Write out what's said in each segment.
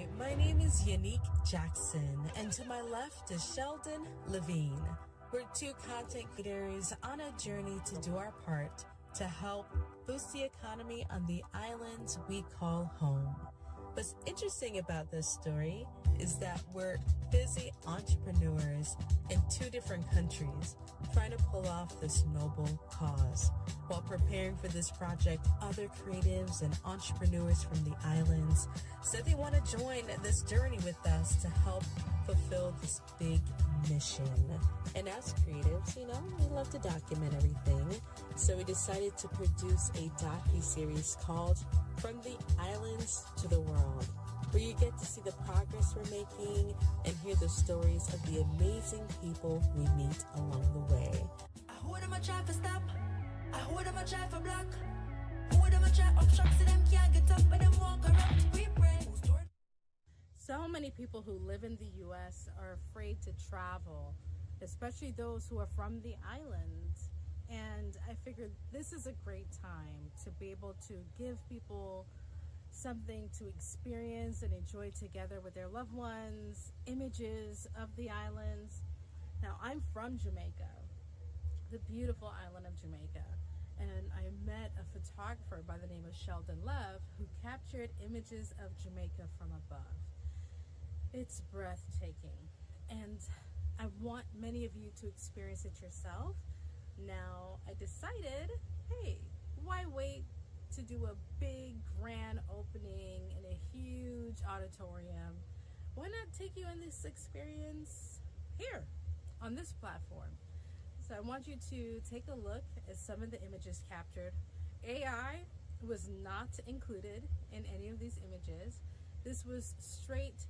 Hi, my name is Yannick Jackson, and to my left is Sheldon Levine. We're two content creators on a journey to do our part to help boost the economy on the islands we call home. What's interesting about this story is that we're busy entrepreneurs in two different countries trying to pull off this noble cause. While preparing for this project, other creatives and entrepreneurs from the islands said they want to join this journey with us to help fulfill this big mission. And as creatives, we love to document everything. So we decided to produce a docu-series called From the Islands to the World, where you get to see the progress we're making and hear the stories of the amazing people we meet along the way. Who them a try for stop? Who them a try for block? Who them a try obstruct so them can't get up and them walk around? We pray. So many people who live in the U.S. are afraid to travel, especially those who are from the islands. And I figured this is a great time to be able to give people something to experience and enjoy together with their loved ones, images of the islands. Now, I'm from Jamaica, the beautiful island of Jamaica, and I met a photographer by the name of Sheldon Love who captured images of Jamaica from above. It's breathtaking, and I want many of you to experience it yourself. Now, I decided, hey, why wait to do a big grand opening in a huge auditorium? Why not take you in this experience here on this platform? So I want you to take a look at some of the images captured. AI was not included in any of these images. This was straight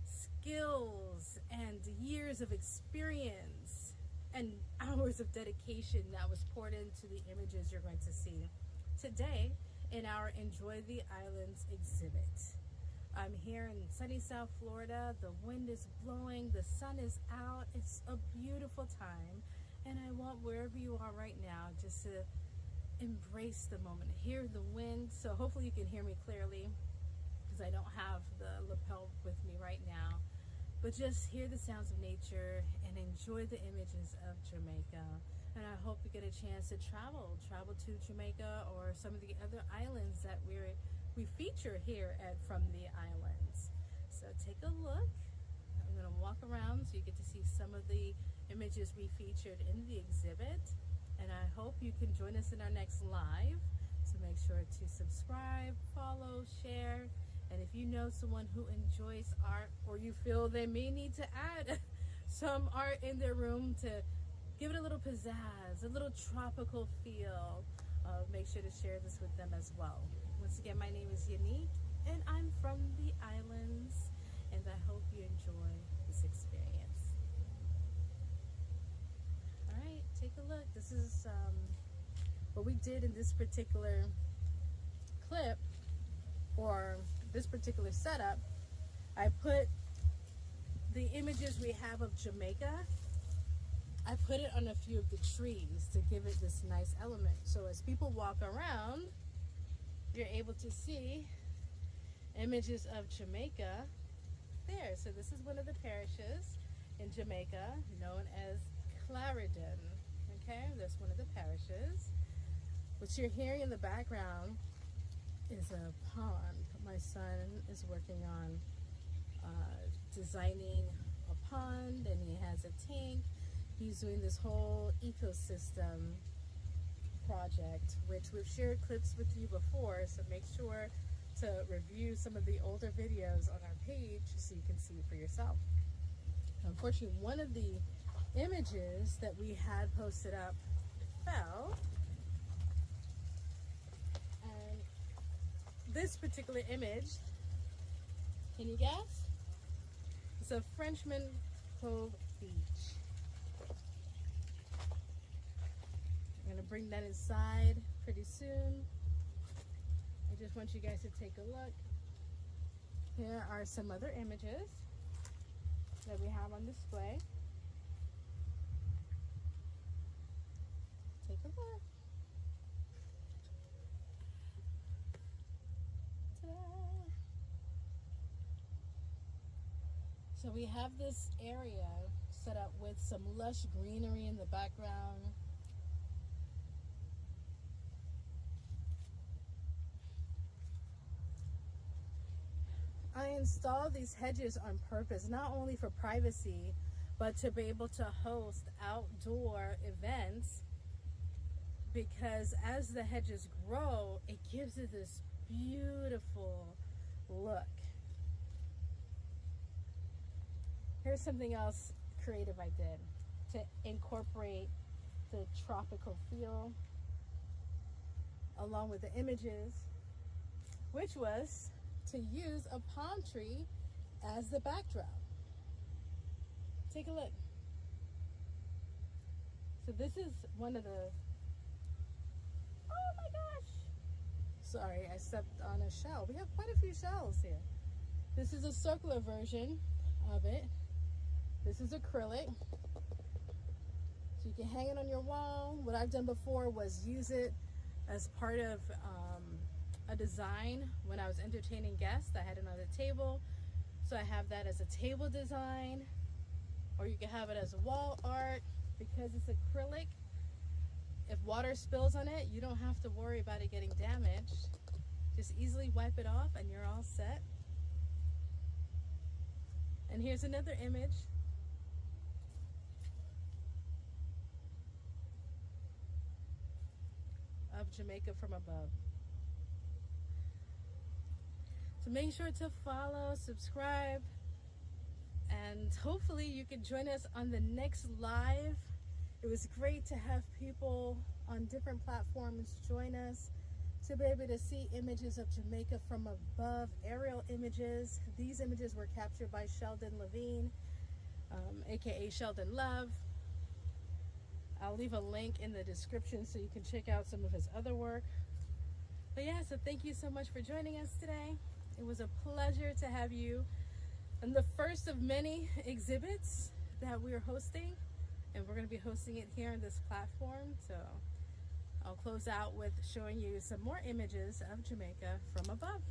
skills and years of experience and hours of dedication that was poured into the images you're going to see today in our Enjoy the Islands exhibit. I'm here in sunny South Florida. The wind is blowing, the sun is out. It's a beautiful time, and I want wherever you are right now just to embrace the moment. Hear the wind, so hopefully you can hear me clearly because I don't have the lapel with me right now. But just hear the sounds of nature and enjoy the images of Jamaica. And I hope you get a chance to travel to Jamaica or some of the other islands that we feature here at From the Islands. So take a look. I'm going to walk around so you get to see some of the images we featured in the exhibit. And I hope you can join us in our next live. So make sure to subscribe, follow, share. And if you know someone who enjoys art, or you feel they may need to add some art in their room to give it a little pizzazz, a little tropical feel, make sure to share this with them as well. Once again, my name is Yannick, and I'm from the islands, and I hope you enjoy this experience. All right, take a look. This is what we did in this particular clip, or this particular setup. I put the images we have of Jamaica, I put it on a few of the trees to give it this nice element. So as people walk around, you're able to see images of Jamaica there. So this is one of the parishes in Jamaica known as Clarendon. Okay, that's one of the parishes. What you're hearing in the background is a pond. My son is working on designing a pond, and he has a tank. He's doing this whole ecosystem project, which we've shared clips with you before, so make sure to review some of the older videos on our page so you can see it for yourself. Unfortunately, one of the images that we had posted up fell, and this particular image, can you guess? It's a Frenchman Cove Beach. I'm going to bring that inside pretty soon. I just want you guys to take a look. Here are some other images that we have on display. Take a look. Ta-da. So we have this area set up with some lush greenery in the background. I installed these hedges on purpose, not only for privacy, but to be able to host outdoor events, because as the hedges grow, it gives it this beautiful look. Here's something else creative I did to incorporate the tropical feel along with the images, which was to use a palm tree as the backdrop. Take a look. So this is one of the, oh my gosh, sorry, I stepped on a shell. We have quite a few shells here. This is a circular version of it. This is acrylic, so you can hang it on your wall. What I've done before was use it as part of a design when I was entertaining guests. I had it on the table, so I have that as a table design, or you can have it as a wall art. Because it's acrylic, if water spills on it, you don't have to worry about it getting damaged. Just easily wipe it off and you're all set. And here's another image. Of Jamaica from above. So make sure to follow, subscribe, and hopefully you can join us on the next live. It was great to have people on different platforms join us to be able to see images of Jamaica from above, aerial images. These images were captured by Sheldon Levine, aka Sheldon Love. I'll leave a link in the description so you can check out some of his other work. But yeah, so thank you so much for joining us today. It was a pleasure to have you on the first of many exhibits that we're hosting, and we're going to be hosting it here on this platform. So I'll close out with showing you some more images of Jamaica from above.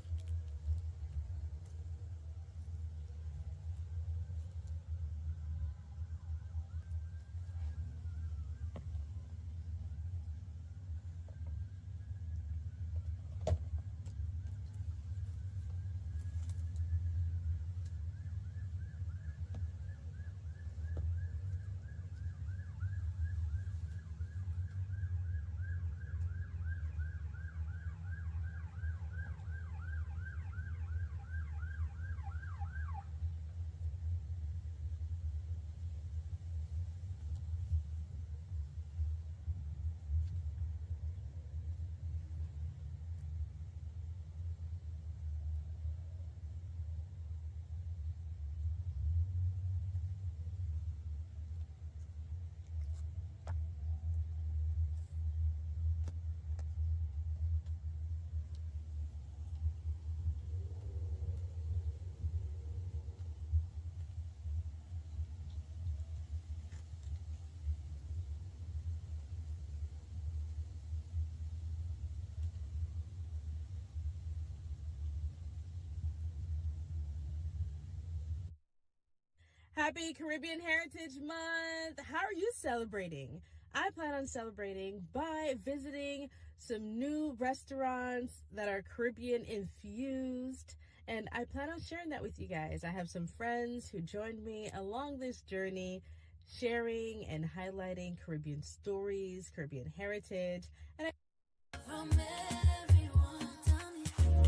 Happy Caribbean Heritage Month! How are you celebrating? I plan on celebrating by visiting some new restaurants that are Caribbean infused, and I plan on sharing that with you guys. I have some friends who joined me along this journey, sharing and highlighting Caribbean stories, Caribbean heritage, and From everyone, tell me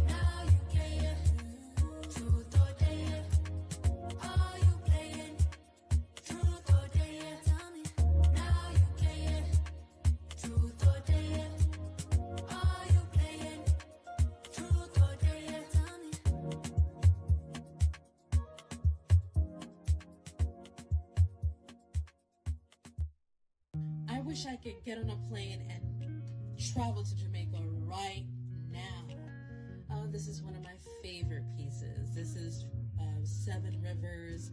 now you care. Truth or dare? Are you playing? Truth or dare? Tell me now you care. Truth or dare? Are you playing? Truth or dare? Tell me. I wish I could get on a plane and travel to Jamaica right now. Oh, this is one of my favorite pieces. This is Seven Rivers.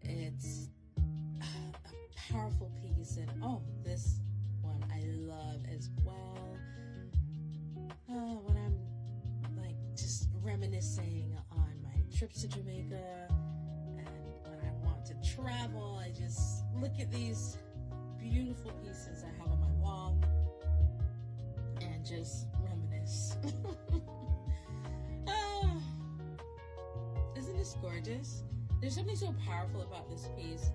It's a powerful piece, and oh, this one I love as well. When I'm like just reminiscing on my trips to Jamaica, and when I'm travel, I just look at these beautiful pieces I have on my wall and just reminisce. Oh, isn't this gorgeous? There's something so powerful about this piece.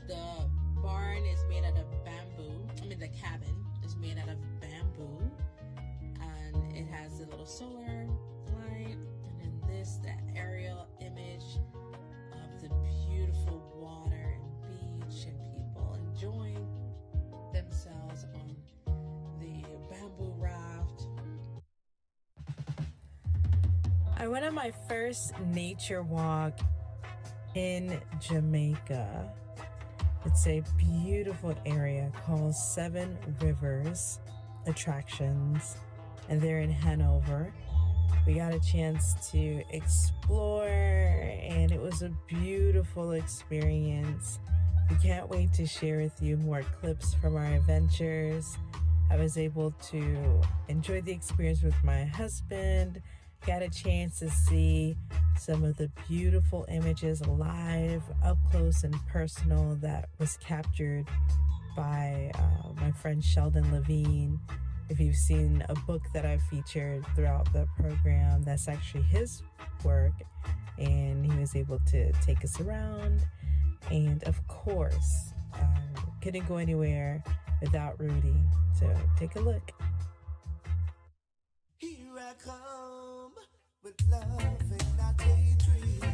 The barn is made out of bamboo. I mean, the cabin is made out of bamboo, and it has a little solar light, and then that aerial image of the beautiful water and beach and people enjoying themselves on the bamboo raft. I went on my first nature walk in Jamaica. It's a beautiful area called Seven Rivers Attractions, and they're in Hanover. We got a chance to explore, and it was a beautiful experience. We can't wait to share with you more clips from our adventures. I was able to enjoy the experience with my husband, got a chance to see some of the beautiful images live, up close and personal, that was captured by my friend Sheldon Levine. If you've seen a book that I've featured throughout the program, that's actually his work, and he was able to take us around. And of course, couldn't go anywhere without Rudy, so take a look. Here I come with love and not hatred.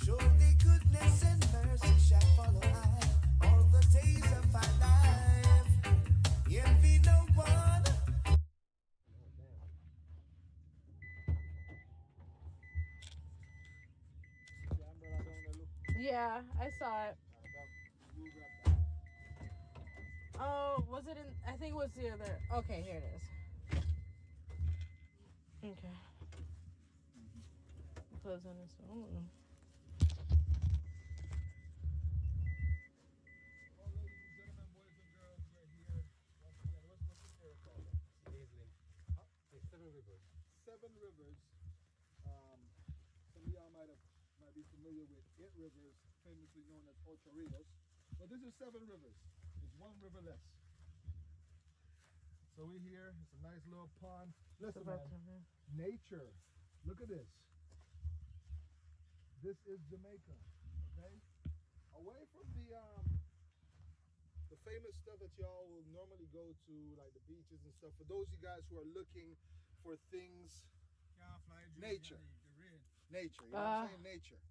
Surely goodness and mercy shall follow I all the days of my life. Envy no one. Yeah, I saw it. Oh, was it in? I think it was the other. Okay, here it is. Okay. Close on this one. Seven rivers. Some of y'all might be familiar with 8 rivers, famously known as Ocho Rios. But this is 7 rivers. It's one river less. So we're here. It's a nice little pond. Listen, man, nature. Look at this. This is Jamaica. Okay? Away from the famous stuff that y'all will normally go to, like the beaches and stuff. For those of you guys who are looking for things, nature. Nature. You know what I'm saying? Nature.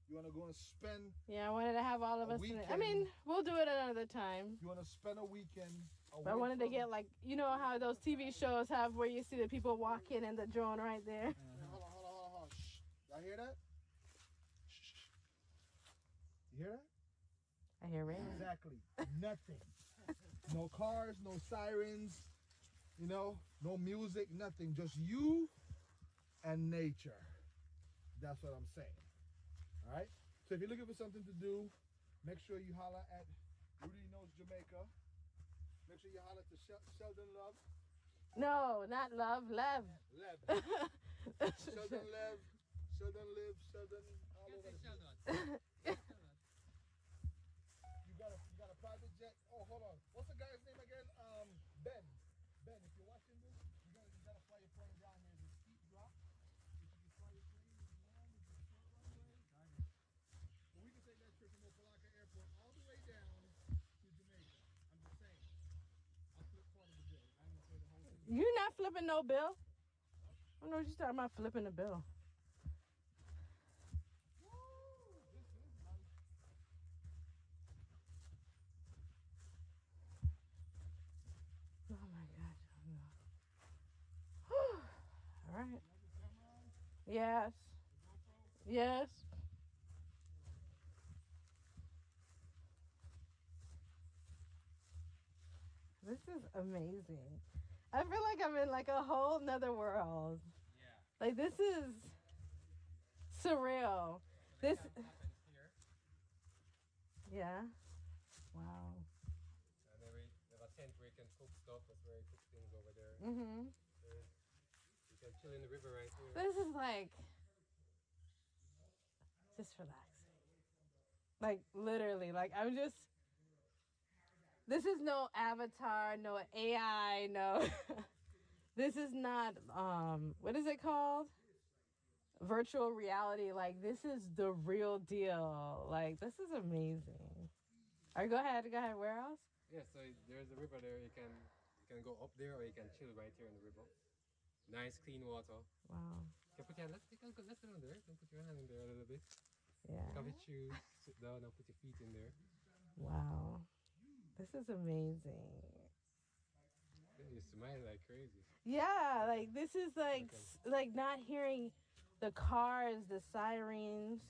You want to go and spend. Yeah, I wanted to have all of us in it. I mean, we'll do it another time. You want to spend a weekend. But I wanted to get, like, you know how those TV shows have where you see the people walking and the drone right there. Hold on. Shh. Y'all hear that? Shh. You hear that? I hear rain. Exactly. Nothing. No cars, no sirens, no music, nothing. Just you and nature. That's what I'm saying. All right? So if you're looking for something to do, make sure you holler at Rudy Knows Jamaica. Make sure you holler to Sheldon Love. No, not love, Lev. Lev. Sheldon Lev. Sheldon Live. Sheldon. All over the place. You got a private jet. Oh, hold on. What's the guy's name again? Ben. Ben, if you're watching this, you gotta fly your plane down here. It's a steep drop. If you can fly your plane down, it's a short runway. But we can take that trip from Opalaka Airport all the way down to Jamaica. I'm just saying. I'll flip part of the bill. I'm gonna pay the whole thing. You're not flipping no bill. I don't know what you're talking about, flipping a bill. Oh my gosh. All right. Yes. Yes. This is amazing. I feel like I'm in like a whole nother world. Yeah. Like this is surreal. This. Yeah. Wow. And they have a tent where you can cook stuff. That's where you cook things over there. Mhm. You can chill in the river right here. This is like just relaxing. Like literally, like I'm just. This is no avatar, no AI, no. This is not what is it called? Virtual reality. Like this is the real deal. Like this is amazing. All right, go ahead. Where else? Yeah, so there's a river there. You can go up there or you can chill right here in the river. Nice clean water. Wow. You can put your let's go down there. You can put your hand in there a little bit. Yeah. Take off your shoes, sit down and put your feet in there. Wow. This is amazing. Then you smile like crazy. Yeah, like this is like not hearing the cars, the sirens.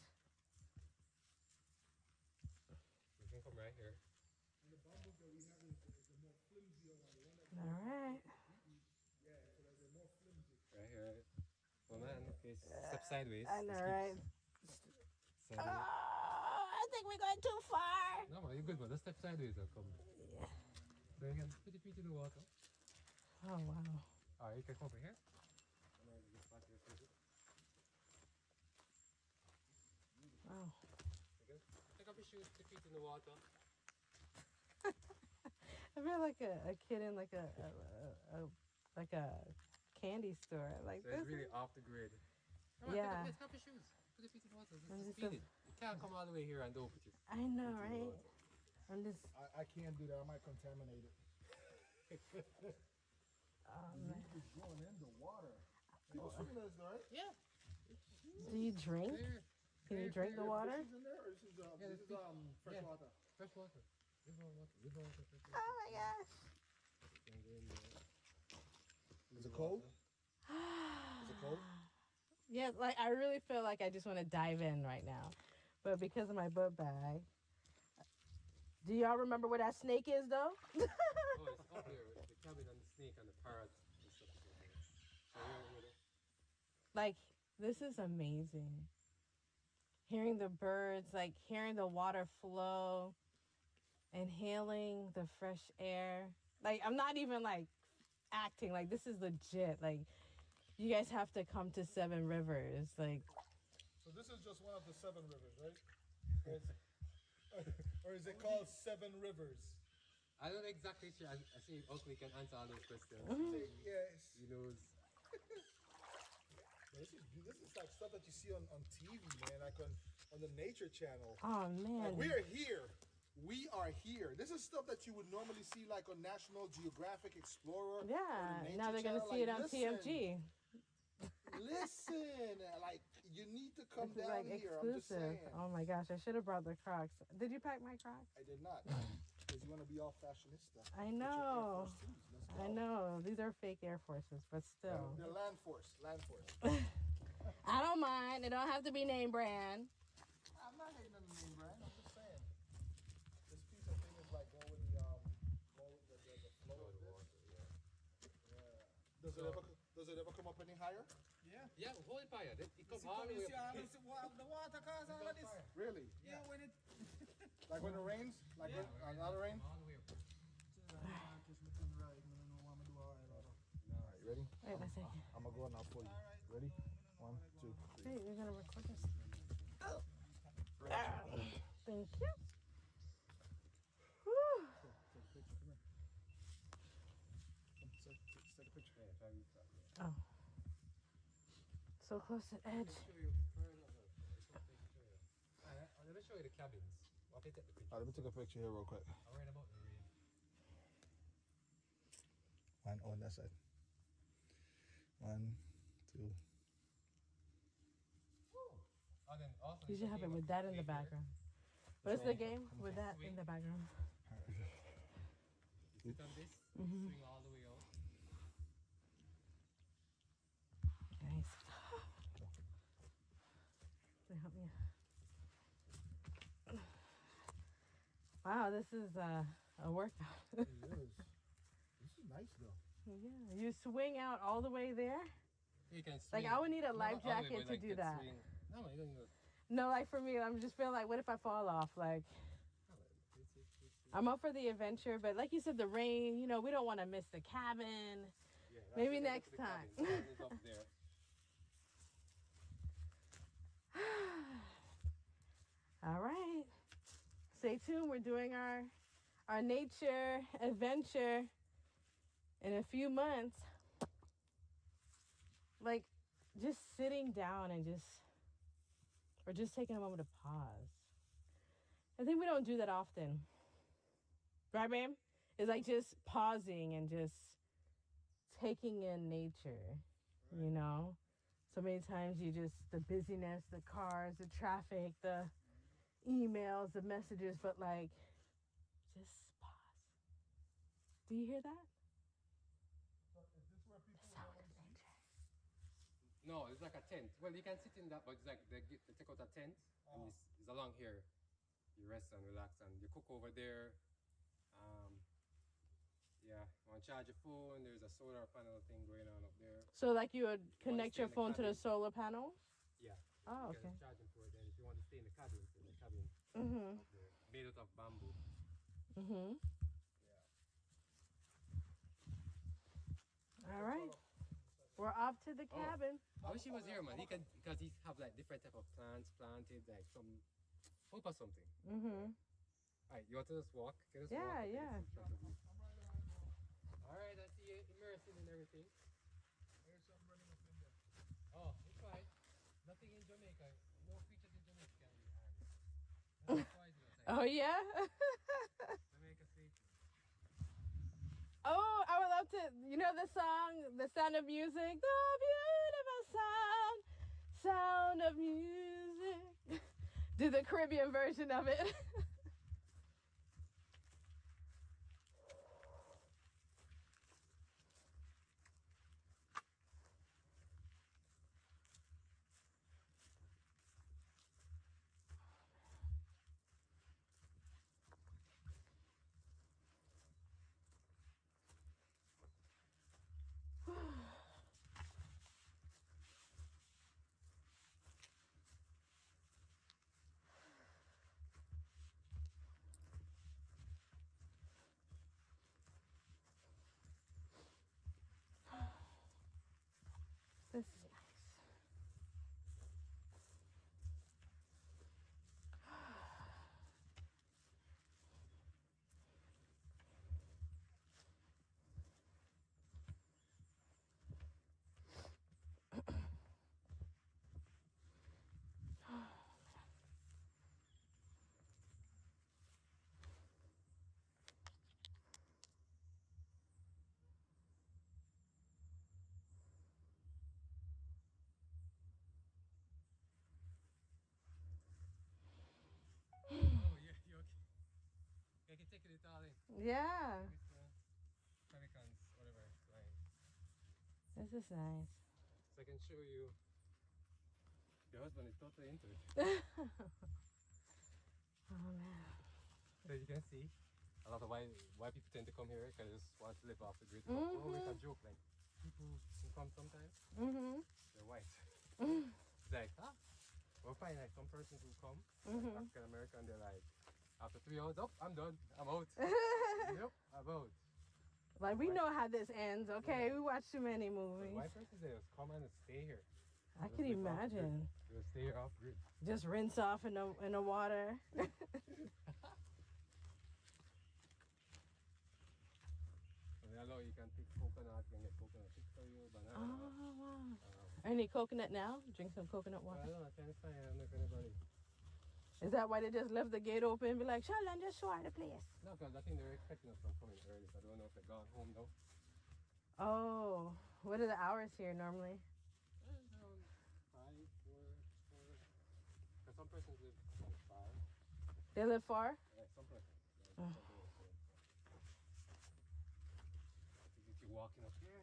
You can come right here. All right. Right here. Well, man, okay, step sideways. I know, Just keep right? sideways. I think we're going too far. No, man, you're good, man. Just step sideways and come. Yeah. Then you can put your feet in the water. Oh wow. Alright, you can come over here. And then just back to your feet. Wow. You can take off your shoes, put your feet in the water. I feel like a kid in like a candy store. Like So this. it's really off the grid. Alright, Yeah. take off your shoes. Put your feet in the water. I'm Just just feel it. You can't come all the way here and don't put your I know, feet in the right? water. I'm just. I can't do that. I might contaminate it. Oh man. It's going in the water. People swimming in this, though, right? Yeah. Do you drink? There. Can you drink the water? Fishes in there, or this is fresh Yeah. water? Fresh water. River water. River water. Fresh water. Oh my gosh. You can go in there. Is it cold? Is it cold? Yeah, like I really feel like I just want to dive in right now, but because of my book bag. Do y'all remember where that snake is though? Oh, it's up there. The cabin and the snake and the parrot and stuff. So you're Like this is amazing. Hearing the birds, like hearing the water flow, inhaling the fresh air. Like I'm not even like acting. Like this is legit. Like you guys have to come to Seven Rivers. Like So this is just one of the 7 rivers, right? Or is it called 7 Rivers? I don't exactly sure. I see Oakley can answer all those questions. Yes. He knows. This is like stuff that you see on TV, man, like on the Nature Channel. oh man. Like we are here. We are here. This is stuff that you would normally see like on National Geographic Explorer. or the Yeah. Nature Now they're gonna Channel. see it Like, on listen, TMG. Listen, like you need to come This is down like here. I'm just exclusive. saying. Oh my gosh, I should have brought the Crocs. Did you pack my Crocs? I did not, because you want to be all fashionista. I With your Air know. Force Twos. Let's go. I know. These are fake Air Forces, but still. They're land force. I don't mind. It don't have to be name brand. I'm not hating on the name brand. I'm just saying. This piece of thing is like going with the flow of this. Yeah. Does it ever come up any higher? Yeah, hold it by you. It come all the way up. The water cause all of this. Really? Yeah, when it. Like when it rains? Like when a lot of rain? All the way up. Alright, you ready? Wait a second. I'm gonna go now for you. Ready? 1, 2, 3. Hey, you're gonna record this. Oh. Thank you. Whew. Take a picture. Yeah, try this out. Oh. So close to the edge. Show you further. Let me show you the cabins. What they take the picture. Alright, let me take a picture here real quick. I'm worried about the rain. One on that side. 1, 2. Oh, then also You should have it with that in the background. What's the game? With that in the background. You sit on this, swing all the way out. Nice. Can you help me? Wow, this is a workout. It is. This is nice though. Yeah, you swing out all the way there. You can swing. Like I would need a No, life not all the way, jacket but, to like, do that that. swing. No, you don't know. No, like for me, I'm just feeling like, what if I fall off? Like I'm up for the adventure, but like you said, the rain. You know, we don't want to miss the cabin. Yeah, that's Maybe the next cabin. time. The cabin is up there. All right. stay tuned. We're doing our nature adventure in a few months. Like just sitting down and just taking a moment to pause. I think we don't do that often. Right, babe? It's like just pausing and just taking in nature, you know? So many times the busyness, the cars, the traffic, the emails, the messages, but like, just pause. Do you hear that? So is this where people The sound go of and nature. No, it's like a tent. Well, you can sit in that, but it's like they take out a tent and it's along here. You rest and relax and you cook over there. Yeah, you want to charge your phone. There's a solar panel thing going on up there. So like you would You wanna connect stay your in the phone to the cabin? solar panel? Yeah. Oh, You okay. can charge them for it. Then if you want to stay in the cabin, stay in the cabin Mm-hmm. up there. Made out of bamboo. Mm-hmm. Yeah. All right. We're off to the Oh. cabin. I wish he was here, man. He can, because he have like different type of plants planted, like some hope or something. Mm-hmm. Alright, you want to just walk? Can just Yeah, walk up yeah. in front of you. Alright, I see you immersing in everything. There's some running up in there. Oh, it's fine. Nothing in Jamaica. No creatures in Jamaica can be harmed. That's why Oh, yeah? Jamaica safe. Oh, I would love to, you know the song, The Sound of Music? The beautiful sound of music. Do the Caribbean version of it. This is nice. Oh, yeah, you okay? I can take it all in. Yeah, Pelicans, whatever, flying. this is nice. So I can show you. Your husband is totally into it. Oh, man. So you can see a lot of why people tend to come here because they just want to live off the grid. Oh, it's a joke. Like people who come sometimes, Mm-hmm. they're white. It's like, we'll find like some persons who come, like African American, they're like, after 3 hours, oh, I'm done, I'm out. Yep, I'm out. Like, we know how this ends, okay? We watch too many But movies. white persons, they just come and stay here. I Just can live off the grid. imagine. They'll stay here off grid. Just rinse off in the water. And they allow you can pick coconut, you can get coconut chips for you, banana. Oh, wow. Any coconut now? Drink some coconut Well, I water. don't know, I can't find, I don't know if anybody. Is that why they just left the gate open and be like, Sheldon, just show her the place? No, because I think they're expecting us from coming early, so I don't know if they're gone home though. Oh, what are the hours here normally? Around 5, 4, 4. Because some persons live like 5. They live far? Yeah, some persons. Like, some persons, yeah. If you're walking up here.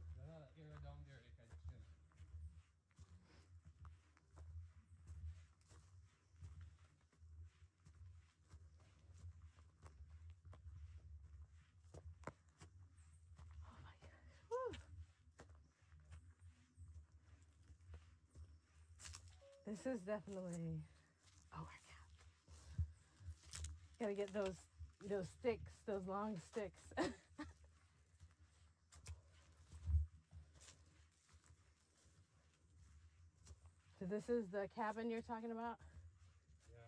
There's another area down there they can chill. Oh my gosh. Woo. This is definitely a workout. Gotta get those sticks, those long sticks. So this is the cabin you're talking about? Yeah.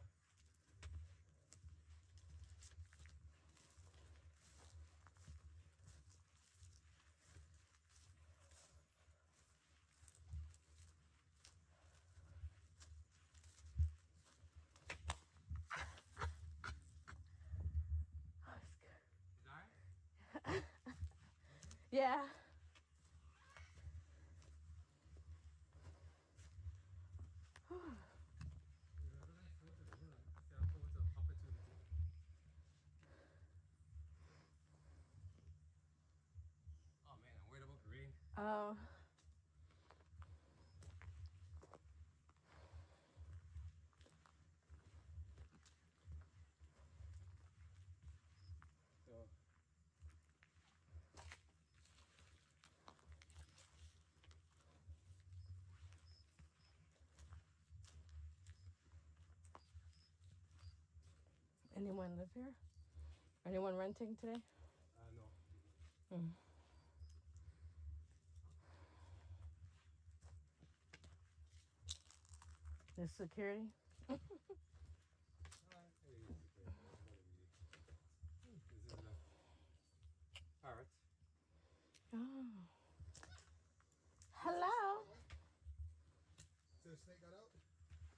Oh, it's good. Is that right? Yeah. Oh man, I'm worried about the rain. Oh. So Anyone live here? Anyone renting today? no. Mm. There's security? This is a parrot. Oh. Hello. So the snake got out?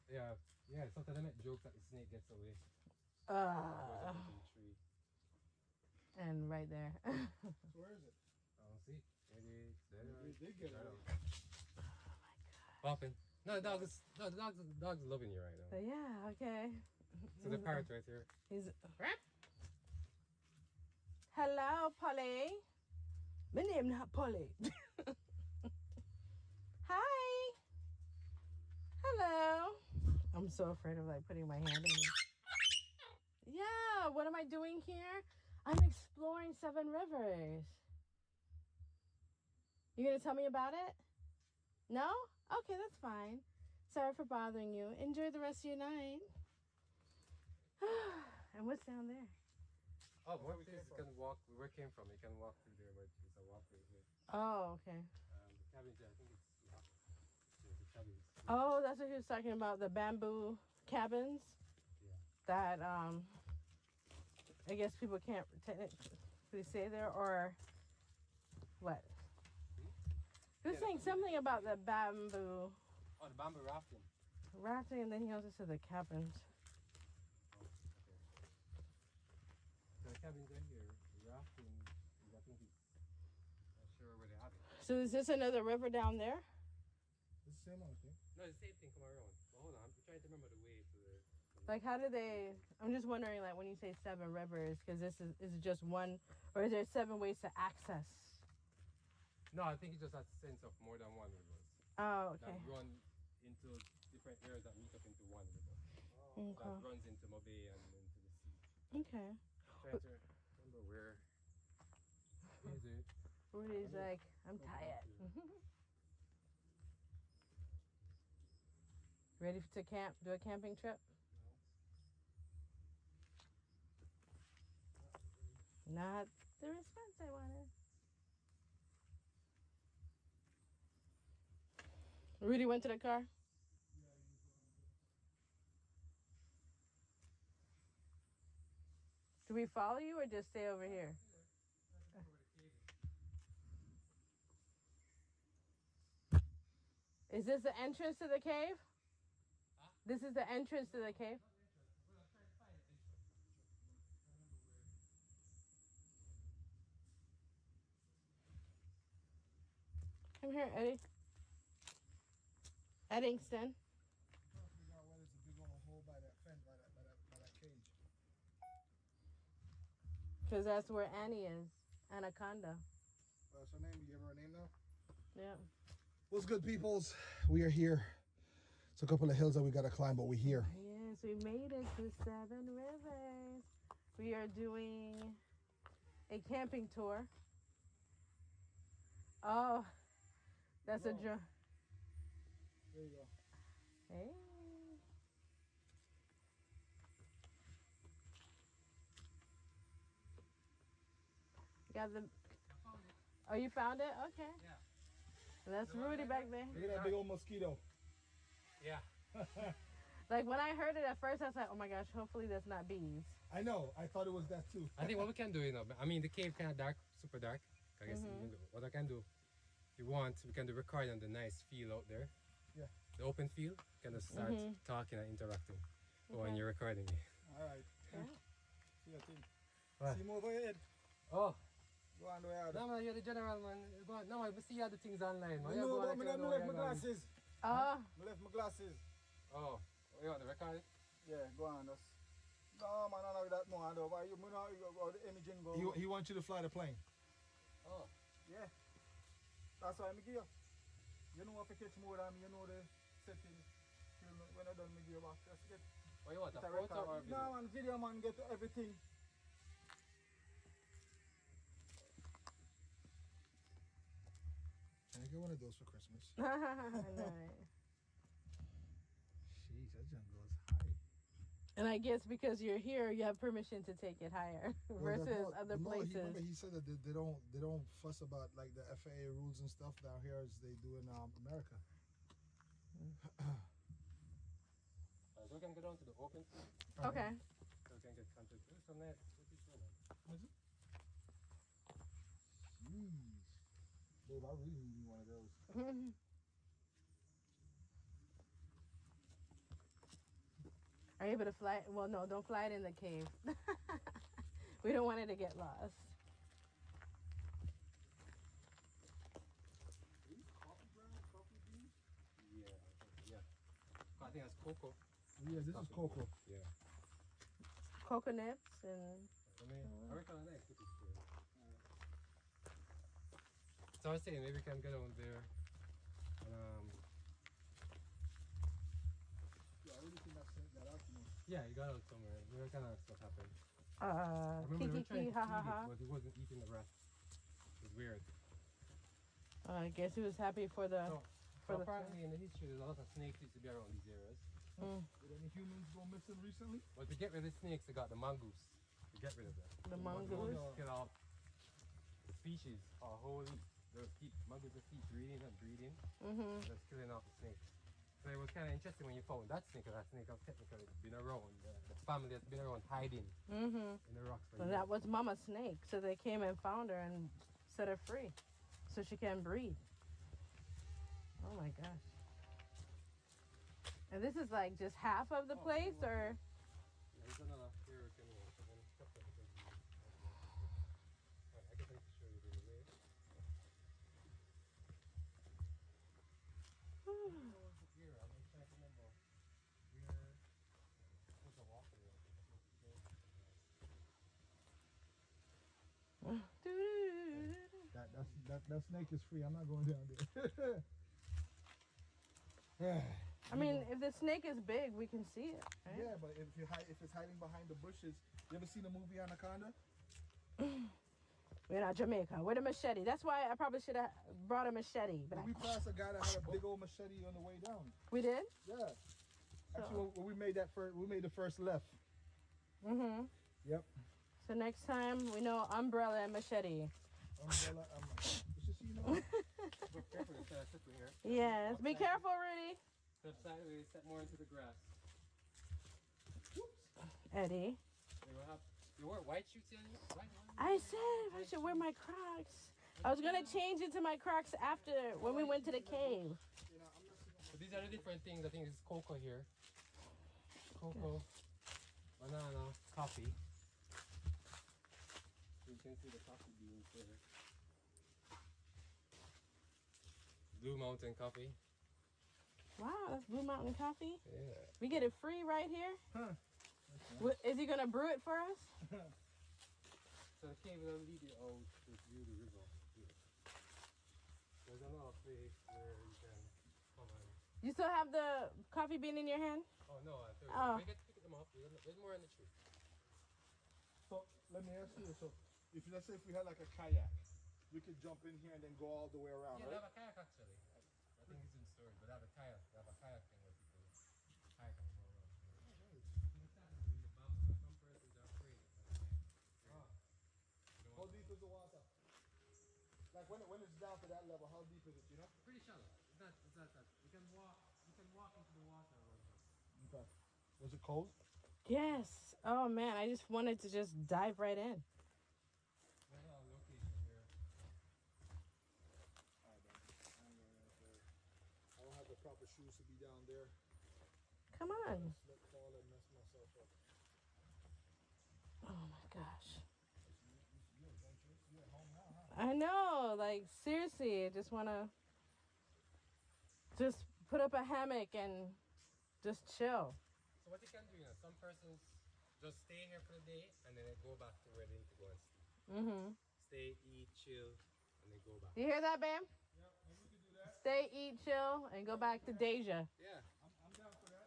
Yeah, yeah. Sometimes I make jokes that the snake gets away. Goes up into the tree. And right there. So where is it? I don't see. Maybe it's there. Maybe it did get I out. don't know. Popping. No, the dog's loving you right now. Yeah, okay. So the parrot right here. He's. Hello, Polly. My name not Polly. Hi. Hello. I'm so afraid of like putting my hand in it. Yeah, what am I doing here? I'm exploring Seven Rivers. You gonna tell me about it? No? Okay, that's fine. Sorry for bothering you. Enjoy the rest of your night. And what's down there? Oh, more places you can walk. Where it came from, you can walk through there, but it's a walkway here. Oh, okay. The cabin, I think it's locked. There's the cabins. Oh, that's what he was talking about, the bamboo cabins. Yeah. That I guess people can't technically stay there, or what? He was saying something about the bamboo Oh, the bamboo rafting. rafting, and then he also said the cabins. Oh, okay. So the cabins are here. The rafting, I think it's not sure where they have it. So is this another river down there? It's the same one, I think. No, it's the same thing come around. But hold on, I'm trying to remember the way to the. Like, how do they? I'm just wondering, like, when you say Seven Rivers, because this is it just one, or is there 7 ways to access? No, I think it just has a sense of more than one rivers Oh, that okay. run into different areas that meet up into one river. That Okay. runs into Mobay and into the sea. Okay. Trying to remember where is it? Rudy's like, I'm tired. Ready to camp? Do a camping trip? Not the response I wanted. Rudy went to the car. Do we follow you or just stay over here? Is this the entrance to the cave? Huh? This is the entrance to the cave? Come here, Eddie. Eddingston. I'm trying to figure out why there's a big old hole by that fence, by that cage. Because that's where Annie is. Anaconda. What's her name? You give her a name now? Yeah. What's good, peoples? We are here. It's a couple of hills that we gotta climb, but we're here. Yes, we made it to Seven Rivers. We are doing a camping tour. Oh, that's a drum. There you go. Hey. Got the. Oh, you found it? Okay. Yeah. That's Rudy back there. Look at that big old mosquito. Yeah. Like when I heard it at first, I was like, oh my gosh, hopefully that's not bees. I know. I thought it was that too. I think what we can do, I mean, the cave kind of dark, super dark. I guess what I can do, if you want, we can do recording on the nice field out there. Yeah. The open field. Kind of start talking and interacting when you're recording me. All right. Yeah. See your thing. What? See, move ahead. Oh, Go on the way out. no man, you're the general man. Go on. No, I see other things online. Man. You No, go but like me you left know my where you're going. glasses. Oh, I left my glasses. Oh, you want to record it? Yeah, go on. Just. No, man, I know that no, I don't. Why you know how the imaging go? He wants you to fly the plane. Oh, Yeah. That's why I give you. You know what to catch more than me, you know the settings. When I done, me give you back. Just get what you want, a it a photo record. or video? No, man, video man get everything. Can I get one of those for Christmas? nice. Sheesh, that junk goes high. And I guess because you're here, you have permission to take it higher versus other places. Remember he said that they don't fuss about like the FAA rules and stuff down here as they do in America. So we can go down to the open field. Okay. So we can get contact. There's some net. Is it? Jeez. Babe, I really need one of those. Are you able to fly? Well, no, don't fly it in the cave. We don't want it to get lost. Yeah. I think that's cocoa. Yeah, this is cocoa. Yeah. Coconuts and I mean, I reckon I like cookies too. So I was saying maybe we can get down there. Yeah, I really think I've sent that out, you know. Yeah, you got out somewhere. We were kind of stuff happened. I remember we were trying kiki to ha feed ha it, ha. but it wasn't eating the rest. It was weird. I guess he was happy for the. So, for the apparently in the history, there's a lot of snakes used to be around these areas. Did any humans go missing recently? But to get rid of the snakes, they got the mongoose. To get rid of them. The So mongoose? Kill off the species, or whole. They'll keep mongoose just keep breeding and breeding. Just killing off the snakes. So it was kind of interesting when you found that snake, because that snake has technically been around. The family has been around hiding in the rocks for So years. that was Mama Snake. So they came and found her and set her free, so she can breed. Oh my gosh! And this is like just half of the place, or? Yeah, there's another hurricane one, so then stop that because I guess I need to show you the way. Here, I'm just trying to remember where there's a walkway. That snake is free. I'm not going down there. I mean, if the snake is big, we can see it. Right? Yeah, but if it's hiding behind the bushes, you ever seen the movie Anaconda? We're not Jamaica. With a machete. That's why I probably should have brought a machete. But We passed a guy that had a big old machete on the way down. we did. Yeah. Actually, when we made the first left. Yep. So next time we know umbrella and machete. Umbrella. It's just, you know. Be careful, it's kind of slippery here. Yes. Be careful, Rudy. Step sideways, step more into the grass. Eddie. You wear white shoes in? White ones? I said I should wear my Crocs. I was gonna change into my Crocs after when we went to the cave. So these are the different things. I think this is cocoa here. Cocoa, banana, coffee. You can see the coffee beans there. Blue Mountain coffee. Wow, that's Blue Mountain Coffee. Yeah. We get it free right here. Huh. Is he gonna brew it for us? So the cave will lead you out to view the river. There's another place where you can come and... You still have the coffee bean in your hand? Oh no, I thought Oh. we get to pick them up. There's more in the tree. So let me ask you. So if let's say if we had like a kayak, we could jump in here and then go all the way around, Yeah, they right? have a kayak actually. I think it's in storage, but they have a kayak. They have a kayak thing where people kayak and go around. Some persons are afraid. How deep is the water? Like when it's down to that level, how deep is it? You know? Pretty shallow. It's not that. You can walk into the water. Was it cold? Yes. Oh man, I just wanted to just dive right in. There's a location here. I don't have the proper shoes to be down there. Come on. Slip, fall, and mess myself up. Oh my gosh. You're adventurous. You're at home now, huh? I know. Like seriously, I just want to just put up a hammock and just chill. So what you can do, you know, some persons just stay here for the day and then they go back to where they need to go and sleep. Mhm. Stay, eat, chill, and then go back. You hear that, Bam? Yeah, maybe we could do that. Stay, eat, chill, and go back to Deja. Yeah. I'm down for that.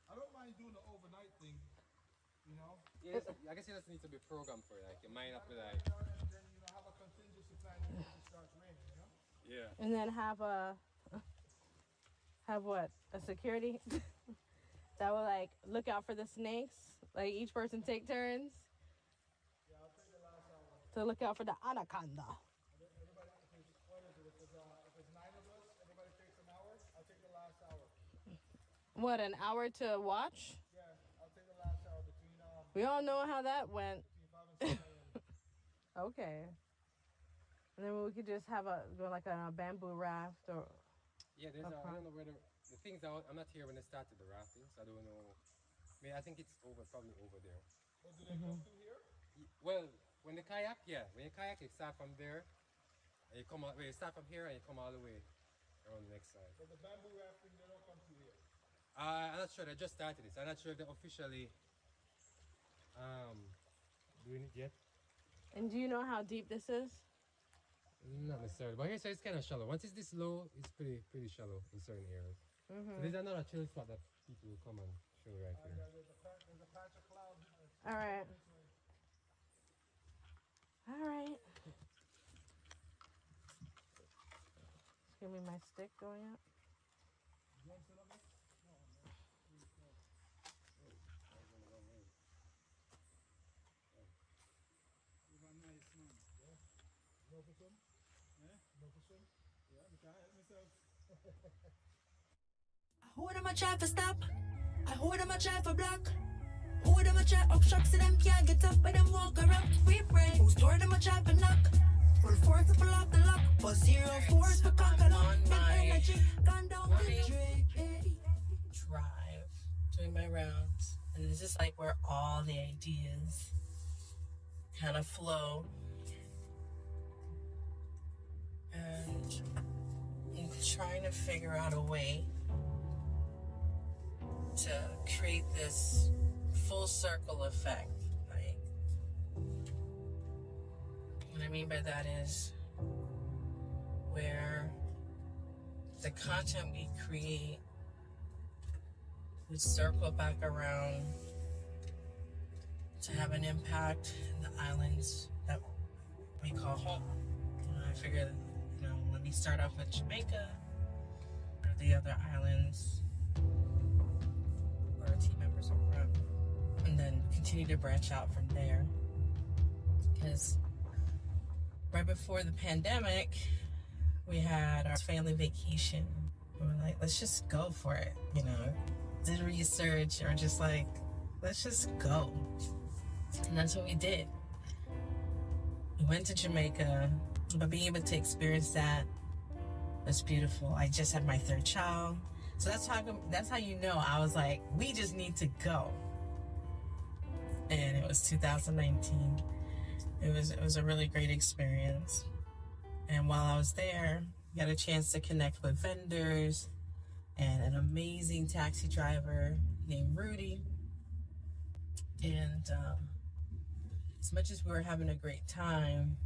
I don't mind doing the overnight thing, you know? Yeah, I guess you just need to be programmed for it. Like, your mind up to like. And then, have a contingency plan in case it starts raining, you know? Yeah. And then have what? A security that will like look out for the snakes. Like each person take turns Yeah, I'll take the last hour. to look out for the anaconda. Everybody, what is it? If it's 9 of us, everybody takes an hour. I'll take the last hour. What, an hour to watch? Yeah, I'll take the last hour between We all know how that went. 5 and 7 a.m. Okay. And then we could just have go like on a bamboo raft or. Yeah, I don't know whether the things out. I'm not here when they started the rafting, so I don't know. I mean, I think it's probably over there. But do they come through here? Well, when the kayak, yeah, when you kayak, you start from there, and you come out. Well, you start from here and you come all the way around the next side. But the bamboo rafting, they don't come through here. I'm not sure. They just started this. I'm not sure if they're officially doing it yet. And do you know how deep this is? Not necessarily, but here so it's kind of shallow. Once it's this low, it's pretty shallow in certain areas. So there's another chill spot that people will come and show right here. There's a patch of cloud. All right. All right. Just give me my stick going up. You want to sit on this? You're a nice man. No for some? Eh? No for some? Yeah, I can help myself. Who them a try for stop? Who them a try for block? Who them a try up shock so them can't get up, but them walk around. We pray. Whose door them a try for knock? Full force to pull off the lock, but 0 force for conquer lock. Big energy, gone down the drain. Drive, doing my rounds, and this is like where all the ideas kind of flow. And I'm trying to figure out a way to create this full circle effect. Like, what I mean by that is where the content we create would circle back around to have an impact in the islands that we call home. I figured, let me start off with Jamaica or the other islands where our team members are from, and then continue to branch out from there. Because right before the pandemic, we had our family vacation. We were like, let's just go for it, Did research or just like, let's just go. And that's what we did. We went to Jamaica, but being able to experience that was beautiful. I just had my 3rd child. So that's how you know I was like, we just need to go. And it was 2019. It was a really great experience. And while I was there, I got a chance to connect with vendors and an amazing taxi driver named Rudy. And as much as we were having a great time,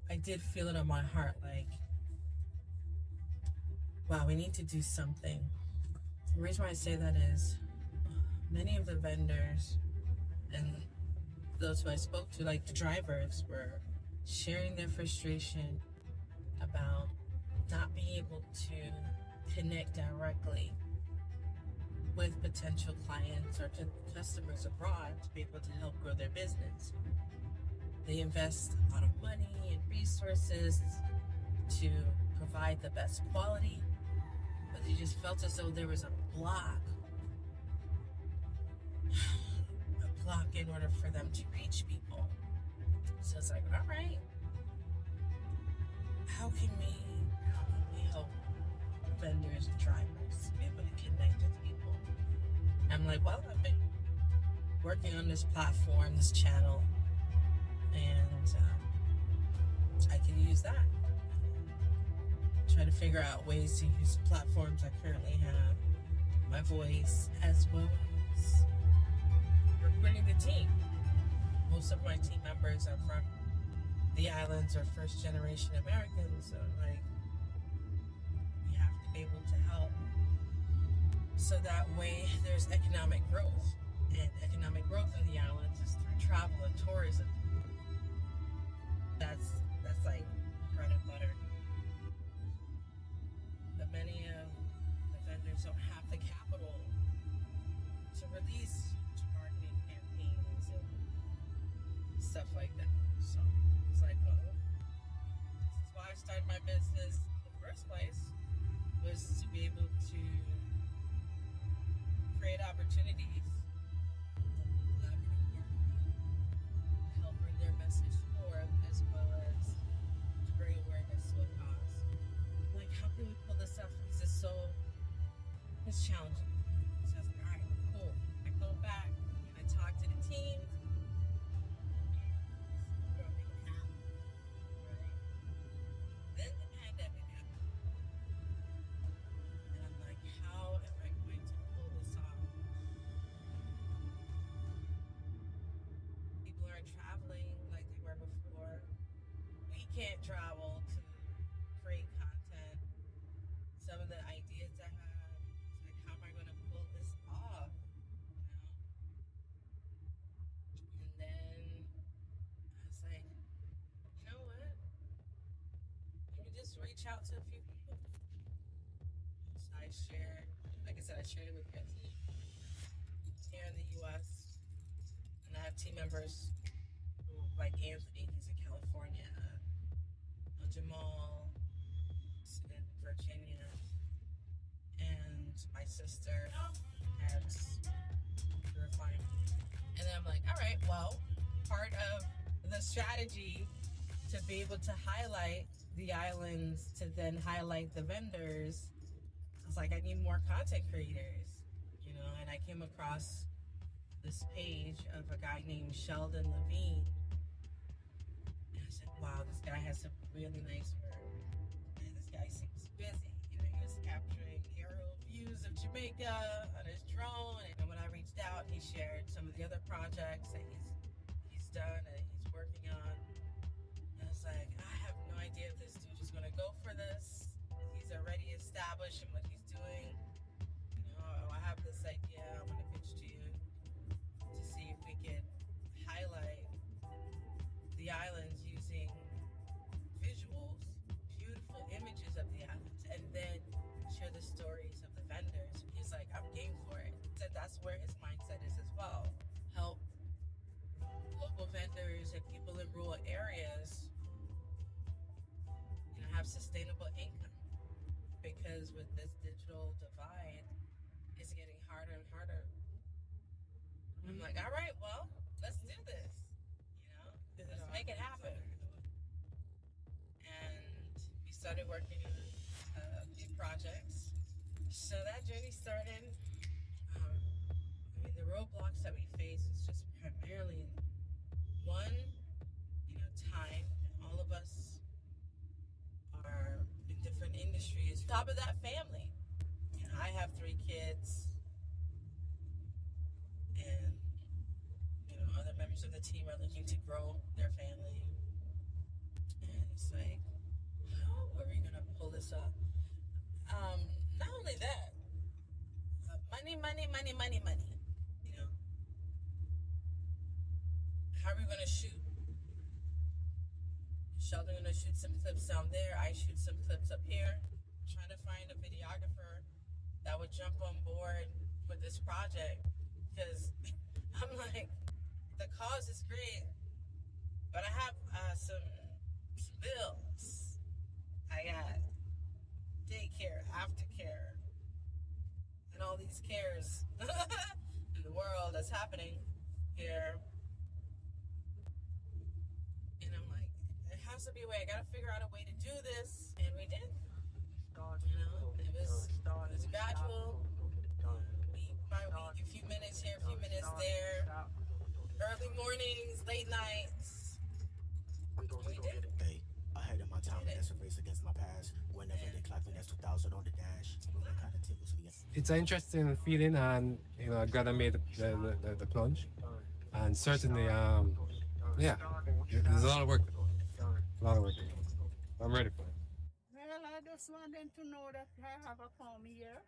I did feel it on my heart like, wow, we need to do something. The reason why I say that is many of the vendors and those who I spoke to, like the drivers, were sharing their frustration about not being able to connect directly with potential clients or customers abroad to be able to help grow their business. They invest a lot of money and resources to provide the best quality, but they just felt as though there was a block a block in order for them to reach people. So it's like, all right, how can we help vendors and drivers be able to connect with people? I'm like, well, I've been working on this platform, this channel, and I can use that. Try to figure out ways to use the platforms I currently have, my voice, as well as recruiting the team. Most of my team members are from the islands or first generation Americans, so like we have to be able to help. So that way there's economic growth. And economic growth in the islands is through travel and tourism. That's like bread and butter. But many of the vendors don't have the capital to release marketing campaigns and stuff like that. So it's like, well, this is why I started my business in the first place, was to be able to create opportunities, help bring their message forth, as well as to bring awareness to a cause. Like, how can we pull this off? Because it's challenging. So I was like, all right, cool. I go back and I talk to the teams. We're gonna make it happen, right? Then the pandemic happened. And I'm like, how am I going to pull this off? People aren't traveling like they were before. We can't travel to create content. Some of the ideas I had, it's like, how am I going to pull this off? And then I was like, you know what? Let me just reach out to a few people. So I shared, like I said, I shared it with my team here in the U.S. And I have team members like Anthony, he's in California, Jamal in Virginia, and my sister has the refinement. And then I'm like, all right, well, part of the strategy to be able to highlight the islands, to then highlight the vendors, I was like, I need more content creators, and I came across this page of a guy named Sheldon Levine. And I said, wow, this guy has some really nice work. And this guy seems busy. He was capturing aerial views of Jamaica on his drone. And when I reached out, he shared some of the other projects that he's done and he's working on. And I was like, I have no idea if this dude is gonna go for this. He's already established in what he's doing. I have this idea I'm gonna pitch to you to see if we can highlight the islands using visuals, beautiful images of the islands, and then share the stories of the vendors. He's like, I'm game for it. So that's where his mindset is as well. Help local vendors and people in rural areas, have sustainable income. Because with this digital divide, it's getting harder and harder. I'm like, all right, well, let's do this. Let's make it happen. And we started working on a few projects. So that journey started. The roadblocks that we face is just primarily one, time. All of us are in different industries. Top of that, family. I have 3 kids, and other members of the team are looking to grow their family. And it's like, how are we gonna pull this up? Not only that, money. How are we gonna shoot? Sheldon gonna shoot some clips down there. I shoot some clips up here. Trying to find a videographer that would jump on board with this project, because I'm like, the cause is great, but I have some bills. I got daycare, aftercare, and all these cares. And the world that's happening here. And I'm like, there has to be a way. I gotta figure out a way to do this. And we did. You know, it was gradual, week by week, a few minutes here, a few minutes there, early mornings, late nights. We did. Hey, ahead of my time, that's a race against my past. Whenever they clock me, that's 2,000 on the dash. Kind of tickles me. It's an interesting feeling, and you know, I'm glad I made the plunge. And certainly, yeah, there's a lot of work. A lot of work. I'm ready for it. Well, I just want them to know that I have a farm here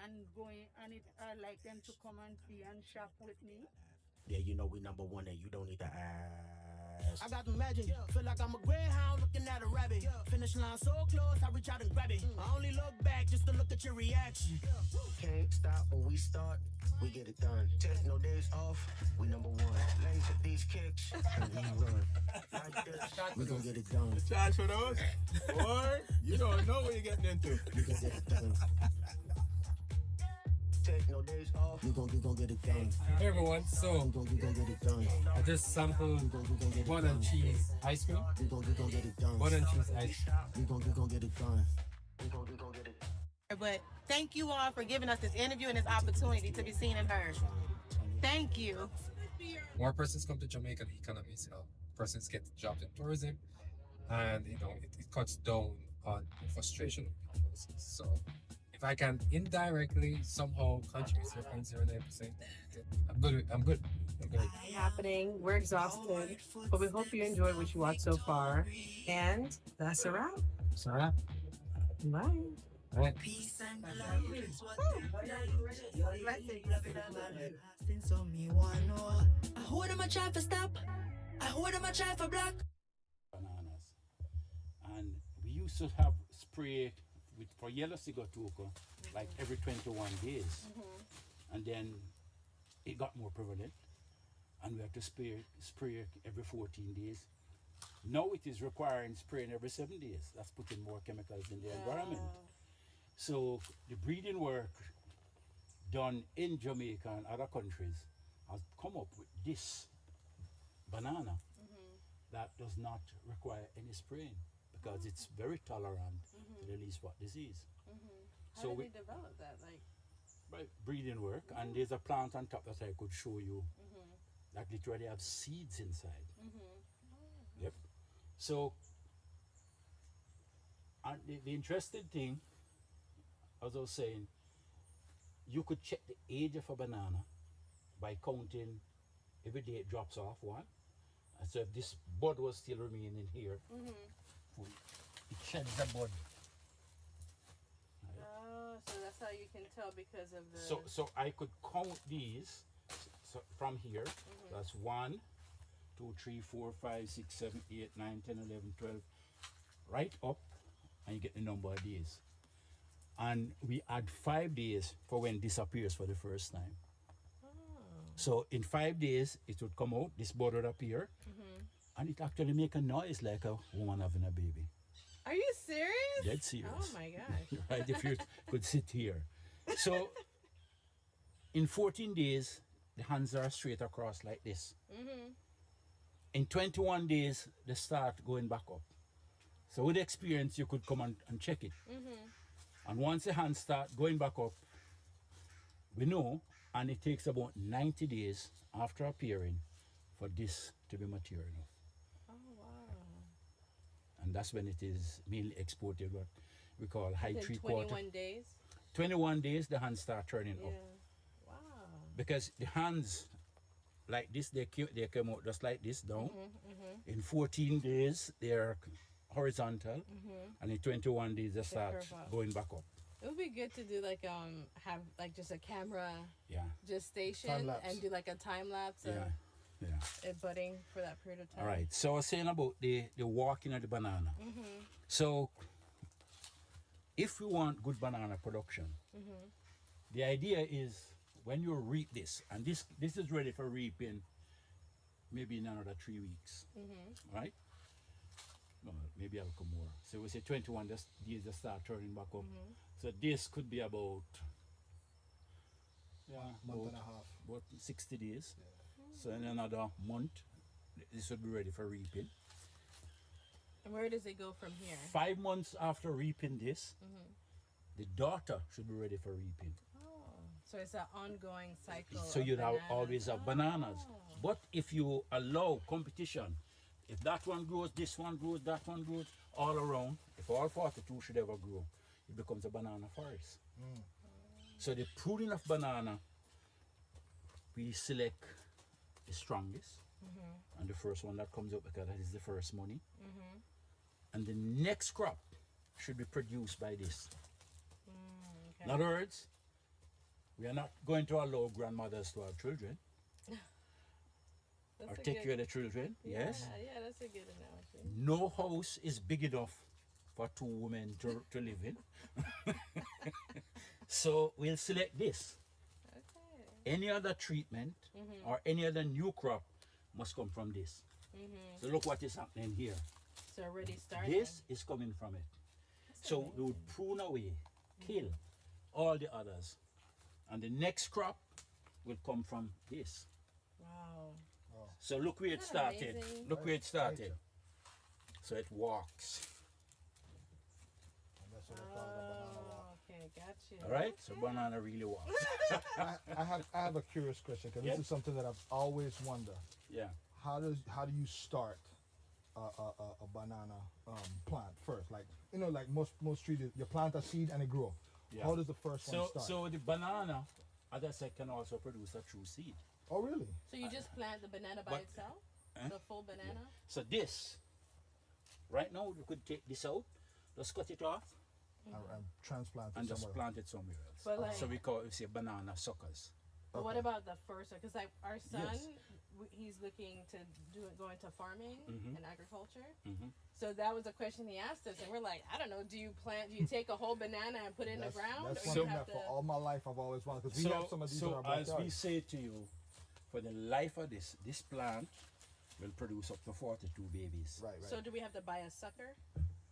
and going, and I like them to come and see and shop with me. Yeah, you know we number one and you don't need to ask. I got the magic, feel like I'm a greyhound looking at a rabbit. Finish line so close, I reach out and grab it. I only look back just to look at your reaction. Can't stop when we start, we get it done. Take no days off, we number one. Lays at these kicks, and we run. Like this, we gon' get it done. Charge for those? Boy, you don't know what you're getting into. We gon' get it done. Take no days off, we gon' get it done. Hey everyone, so We gon' get it done. I just sampled We gon' get it bun and cheese ice cream. We gon' get it done. Bun and cheese ice cream. We gon' get it done. We gon' get it. But thank you all for giving us this interview and this opportunity to be seen and heard. Thank you. More persons come to Jamaica, the economy is up. Persons get jobs in tourism, and you know it cuts down on frustration of people. So if I can indirectly somehow contribute 0.09%, I'm good. Happening. We're exhausted, but we hope you enjoyed what you watched so far. And that's a wrap. So yeah, Bye. all right. I heard them a try for stop. I heard them a try for block. Bananas. And we used to have spray for yellow cigotuco like every 21 days. And then it got more prevalent and we had to spray every 14 days. Now it is requiring spraying every 7 days. That's putting more chemicals in the environment. So the breeding work done in Jamaica and other countries has come up with this banana that does not require any spraying because it's very tolerant to the least spot disease. How So did we, they develop that? Like, by breeding work, and there's a plant on top that I could show you that literally have seeds inside. Yep. So, and the interesting thing, as I was saying, you could check the age of a banana by counting every day it drops off one. And so if this bud was still remaining here, full, it sheds the bud. oh, so that's how you can tell because of the. So I could count these from here. That's 1, 2, 3, 4, 5, 6, 7, 8, 9, 10, 11, 12, right up, and you get the number of days. And we add 5 days for when this appears for the first time. So in 5 days, it would come out, this bud would appear, and it actually make a noise like a woman having a baby. Are you serious? Dead serious. Oh my gosh. Right, if you could sit here. So in 14 days, the hands are straight across like this. In 21 days, they start going back up. So with experience, you could come and check it. And once the hands start going back up, we know, and it takes about 90 days after appearing for this to be mature enough. Oh wow. And that's when it is mainly exported, what we call high Within 3/4. 21 days. 21 days, the hands start turning Yeah. up. Wow. Because the hands, like this, they come out just like this down. In 14 days, they're horizontal, and in 21 days, they start curve up. going back up. It would be good to do like have like just a camera Yeah, just station Time-lapse. and do like a time lapse of yeah. it budding for that period of time. All right. So I was saying about the walking of the banana. So if we want good banana production, the idea is when you reap this, and this is ready for reaping maybe in another 3 weeks, right? No, maybe I'll come more. So we say 21 days just start turning back up. So this could be about Yeah, month and a half. about 60 days. So in another month, this would be ready for reaping. And where does it go from here? 5 months after reaping this, the daughter should be ready for reaping. So it's an ongoing cycle. So of you'd have, bananas. always have bananas. But if you allow competition, if that one grows, this one grows, that one grows, all around, if all 42 should ever grow, it becomes a banana forest. So the pruning of banana, we select the strongest and the first one that comes up because that is the first money. And the next crop should be produced by this. In other words, we are not going to allow grandmothers to have children or take care of the children. Yes. Yeah, that's a good analogy. No house is big enough for 2 women to live in. So we'll select this. Any other treatment or any other new crop must come from this. So look what is happening here. So already started. This is coming from it. So we would prune away, kill all the others. And the next crop will come from this. Wow. So look where it Isn't that started. amazing? Look where it started. So it walks. And that's what I call the banana walk. Okay, got you. All right? So banana really walks. I have a curious question because Yeah. this is something that I've always wondered. Yeah. How do you start a banana plant first? Like like most trees, you plant a seed and it grow. Yeah. How does the first one start? So the banana, as I said, can also produce a true seed. Oh really? So you just plant the banana by But- itself? Huh? The full banana? So this, right now, you could take this out, just cut it off, And transplant it and just somewhere. plant it somewhere else. But like- So we call it, say, banana suckers. But what about the first one? Because like our son, Yes. he's looking to go into farming Mhm. and agriculture. Mhm. So that was a question he asked us, and we're like, I don't know. Do you take a whole banana and put it in the ground, That's or you something have that to? for all my life I've always wanted because we have some of these in So our as we backyard. say to you, for the life of this plant will produce up to 42 babies. Right. So do we have to buy a sucker?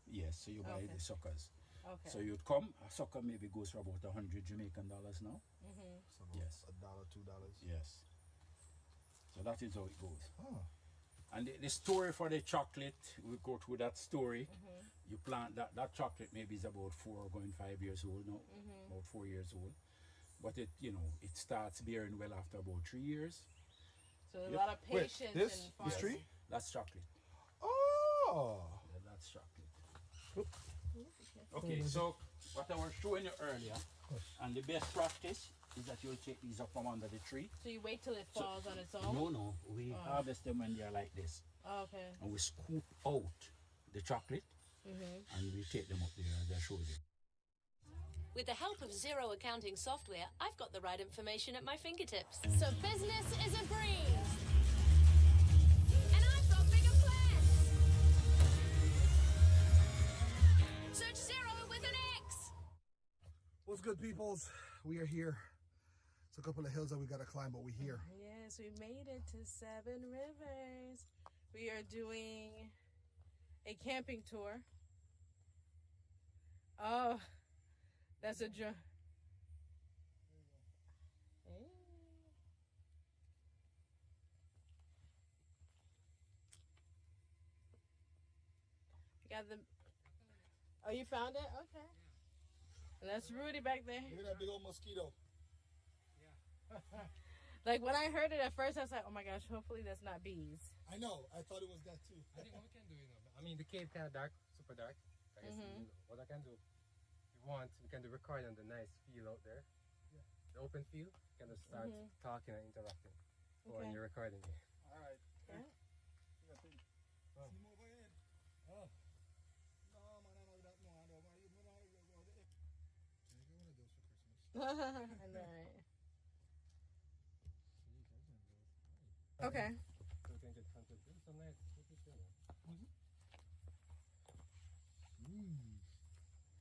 Yes, so you buy Okay. the suckers. Okay. So you'd come, a sucker maybe goes for about 100 Jamaican dollars now. So Yes. $1, $2. Yes. So that is how it goes. Oh. And the story for the chocolate, we go through that story. You plant that chocolate maybe is about 4 going 5 years old now, about 4 years old. But it it starts bearing well after about 3 years. So a Yep. lot of Wait, patience this- and this farming. tree? That's chocolate. Oh. Yeah, that's chocolate. Okay, so what I was showing you earlier, and the best practice is that you'll take these up from under the tree. So you wait till it So- falls on its own. No, we harvest them when they are like this. Oh, okay. And we scoop out the chocolate and we take them up there as I showed you. With the help of Zero accounting software, I've got the right information at my fingertips. So business is a breeze. And I've got bigger plans. Search Zero with an X. What's good, peoples? We are here. It's a couple of hills that we gotta climb, but we're here. Yes, we made it to Seven Rivers. We are doing a camping tour. Oh, that's a drum. You got the. Oh, you found it? Okay. And that's Rudy back there. Look at that big old mosquito. Like when I heard it at first, I was like, "Oh my gosh! Hopefully that's not bees." I know. I thought it was that too. I think what we can do, I mean, the cave kind of dark, super dark. I guess what I can do, if you want, we can do record on the nice field out there. Yeah. The open field, you can just start talking and interacting when Okay. you're recording it. All right. Yeah. See him overhead. Oh. No, man, I know that. No, I don't. Take one of those for Christmas. I know, right? Okay. So we can get content. This is so nice. What is it?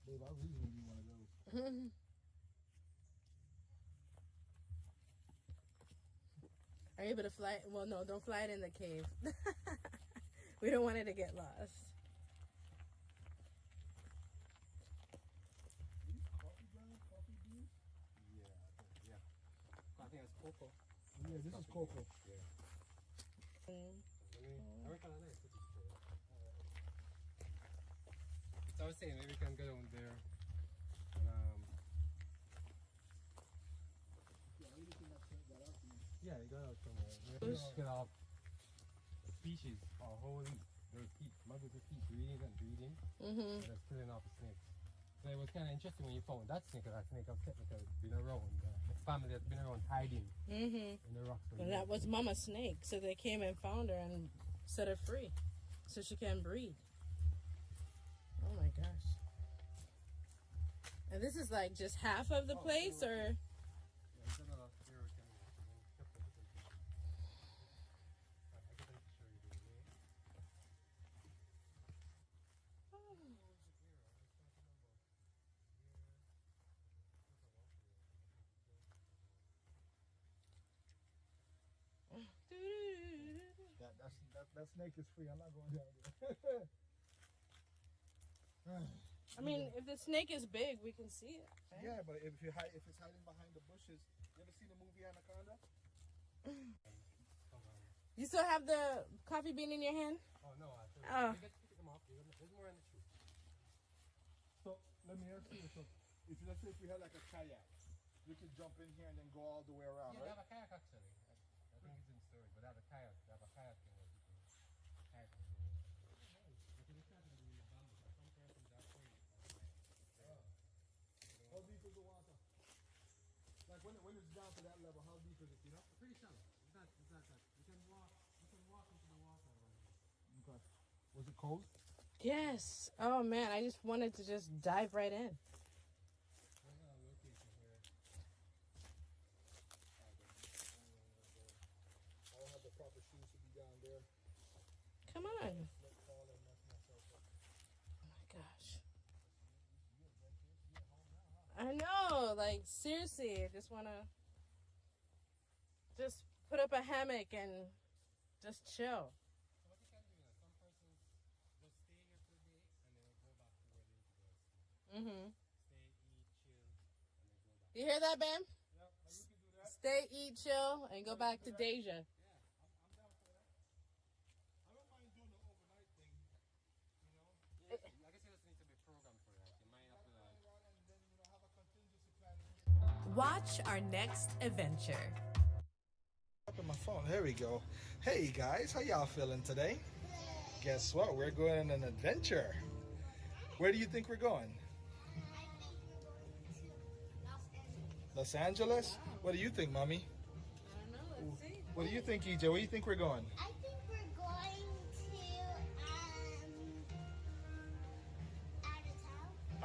Babe, I really need one of those. Are you able to fly? Well, no, don't fly it in the cave. We don't want it to get lost. Coffee ground, coffee beans. Yeah. I think it's cocoa. Yeah, this is cocoa. Yeah. I reckon I like to put it straight. So I was saying maybe we can go down there and yeah, you got out somewhere. We can have species or wholly those keep mothers that keep breeding and breeding. And that's killing off the snakes. So it was kind of interesting when you found that snake, because that snake has technically been around. The family has been around hiding in the rocks. And that was Mama Snake, so they came and found her and set her free, so she can breed. Oh my gosh! And this is like just half of the place, or? That snake is free. I'm not going down there. I mean, if the snake is big, we can see it. Right? Yeah, but if it's hiding behind the bushes, you ever seen the movie Anaconda? You still have the coffee bean in your hand? Oh no, Oh. Pick them off. There's more in the tree. So let me ask you this: let's say if we had like a kayak, we could jump in here and then go all the way around, Yeah, they right? have a kayak actually. I think it's in storage, but they have a kayak. They have a kayak thing where people kayak. How deep is the water? Like when it's down to that level, how deep is it? You know? Pretty shallow. It's not that. You can walk into the water. Okay. Was it cold? Yes. Oh man, I just wanted to just dive right in. I don't have the proper shoes to be down there. Come on. Oh my gosh. I know, like seriously, I just wanna just put up a hammock and just chill. What you can do is some persons just stay here for a day and then go back to where they need to go. Stay, eat, chill, and then go back. You hear that, Bam? Yeah, you can do that. Stay, eat, chill, and go back to Deja. Yeah, I'm down for that. I don't mind doing the overnight thing, you know? Yeah, I guess you just need to be programmed for that. You might have to like... And then, have a contingency plan. Watch our next adventure. Up in my phone. There we go. Hey guys, how y'all feeling today? Guess what? We're going on an adventure. Where do you think we're going? Los Angeles? What do you think, Mommy? I don't know, let's see. What do you think, EJ? Where do you think we're going? I think we're going to out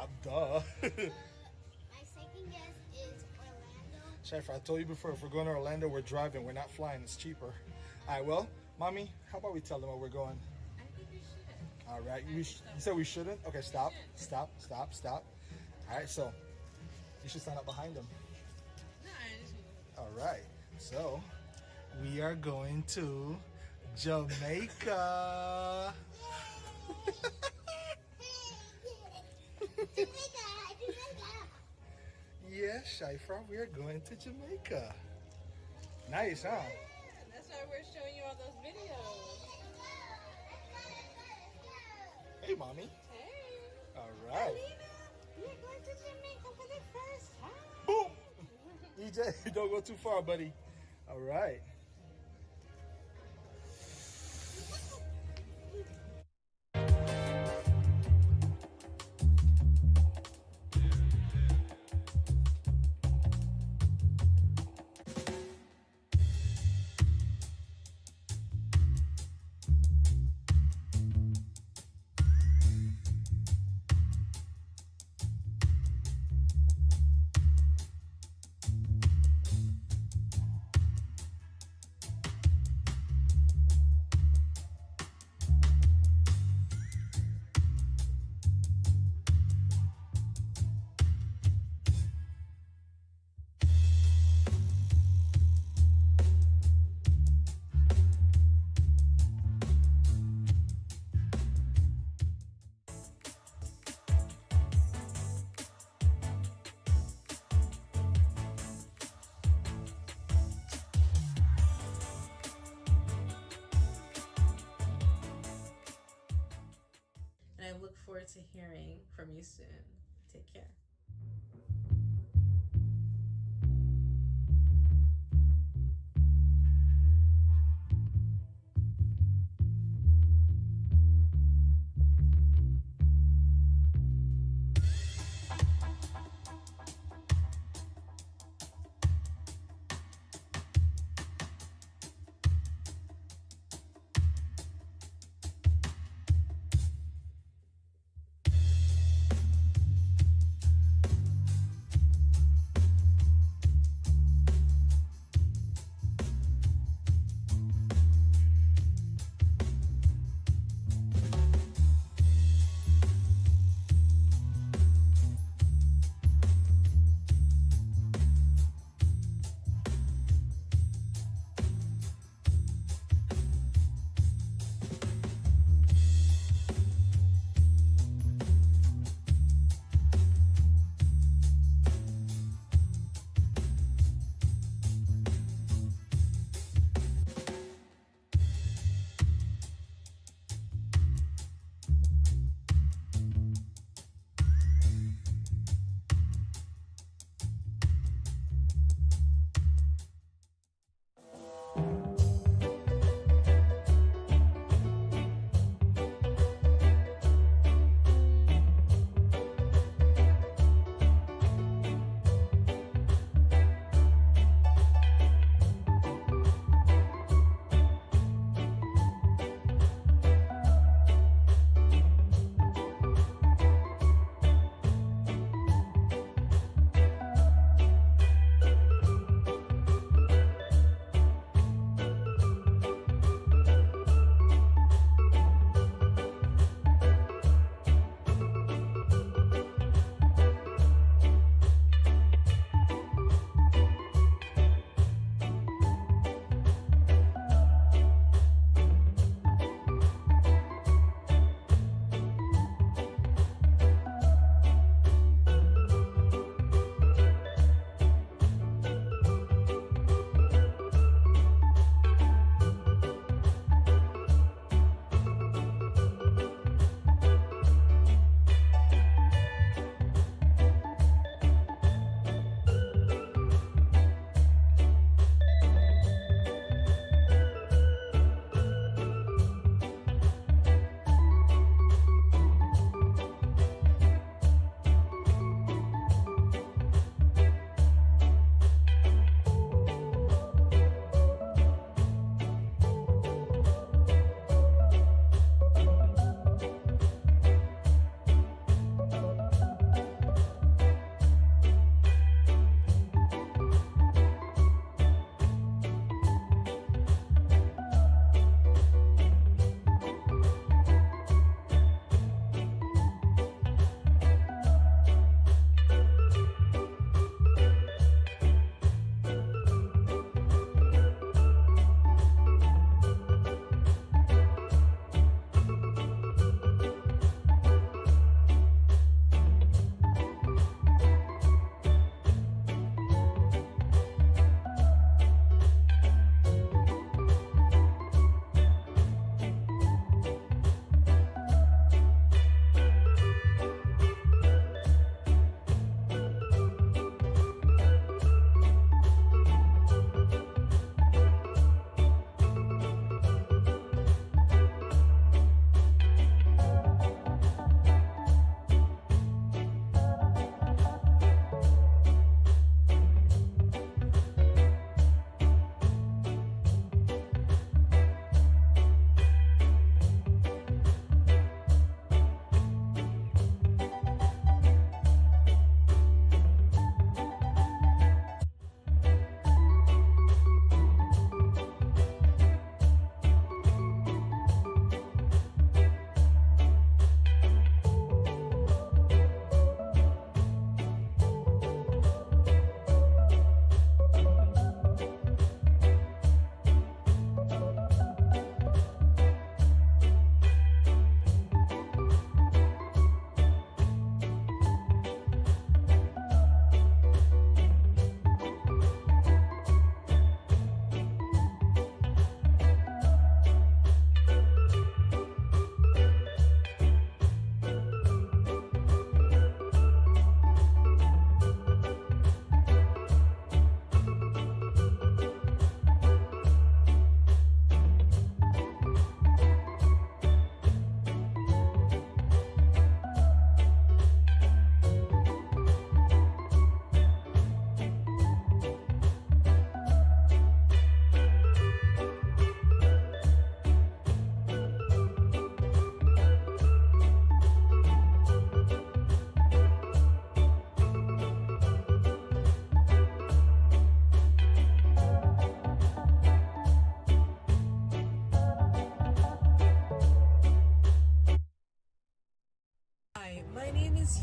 of town. Duh. My second guess is Orlando. Sheriff, I told you before, if we're going to Orlando, we're driving. We're not flying. It's cheaper. All right, well, Mommy, how about we tell them where we're going? I think we should. All right. You said we shouldn't? Okay, stop. All right, so you should stand up behind them. No, I just All right. So we are going to Jamaica. Yes, Shifra, we are going to Jamaica. Nice, huh? That's why we're showing you all those videos. Hey, Mommy. Hey. All right. We're going to Jamaica for the first time. Boom. EJ, don't go too far, buddy. All right. look forward to hearing from you soon. Take care.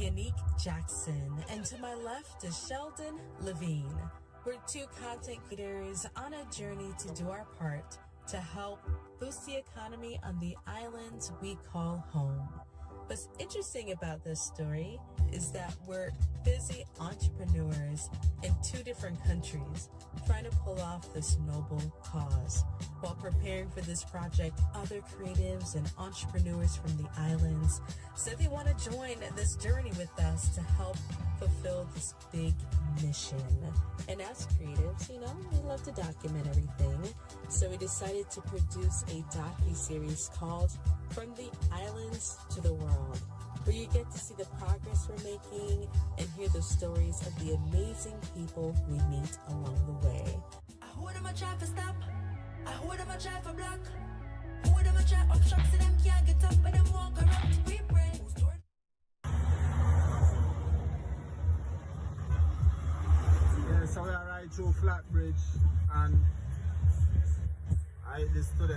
Unique Jackson, and to my left is Sheldon Levine. We're two content creators on a journey to do our part to help boost the economy on the islands we call home. What's interesting about this story is that we're busy entrepreneurs in two different countries trying to pull off this noble cause. While preparing for this project, other creatives and entrepreneurs from the islands said they want to join this journey with us to help fulfill this big mission. And as creatives, we love to document everything. So we decided to produce a docu-series called From the Islands to the World, where you get to see the progress we're making and hear the stories of the amazing people we meet along the way. I hold them a try for stop. I hold them a try for block. Hold them a try up shock so them can't get up, but them won't corrupt. We pray. Yeah, so we are right through Flat Bridge and I this to them.